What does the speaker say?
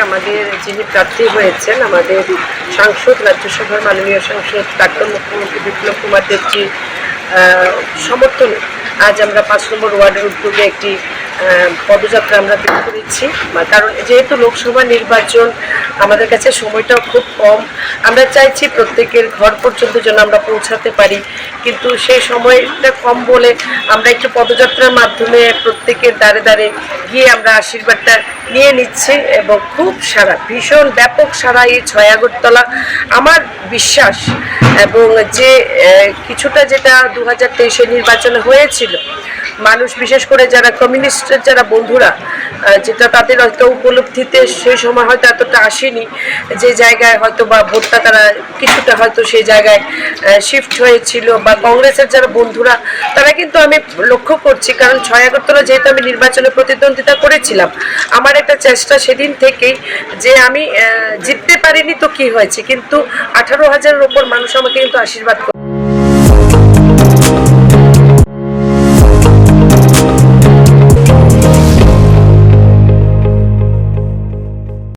আমাদের যিনি প্রার্থী হয়েছেন আমাদের সাংসদ, রাজ্যসভার মাননীয় সাংসদ প্রাক্তন মুখ্যমন্ত্রী বিপ্লব কুমার দেবজির সমর্থনে আজ আমরা 5 নম্বর ওয়ার্ডের উদ্যোগে একটি পদযাত্রা আমরা বের করেছি। কারণ যেহেতু লোকসভা নির্বাচন, আমাদের কাছে সময়টাও খুব কম। আমরা চাইছি প্রত্যেকের ঘর পর্যন্ত যেন আমরা পৌঁছাতে পারি, কিন্তু সেই সময়টা কম বলে আমরা একটু পদযাত্রার মাধ্যমে প্রত্যেকের দ্বারে দ্বারে গিয়ে আমরা আশীর্বাদটা নিয়ে নিচ্ছি এবং খুব সারা, ভীষণ ব্যাপক সারা এই 6 আগরতলা। আমার বিশ্বাস এবং যে কিছুটা যেটা 2023 নির্বাচনে হয়েছিল, মানুষ বিশেষ করে যারা কমিউনিস্টের যারা বন্ধুরা, যেটা তাদের হয়তো উপলব্ধিতে সেই সময় হয়তো এতটা আসেনি, যে জায়গায় হয়তো বা ভোটটা তারা কিছুটা হয়তো সেই জায়গায় শিফট হয়েছিল, বা কংগ্রেসের যারা বন্ধুরা তারা কিন্তু আমি লক্ষ্য করছি, কারণ 6 আগরতলা যেহেতু আমি নির্বাচনে প্রতিদ্বন্দ্বিতা করেছিলাম, আমার একটা চেষ্টা সেদিন থেকেই যে আমি জিততে পারিনি তো কি হয়েছে, কিন্তু 18,000-এর ওপর মানুষ আমাকে কিন্তু আশীর্বাদ করে।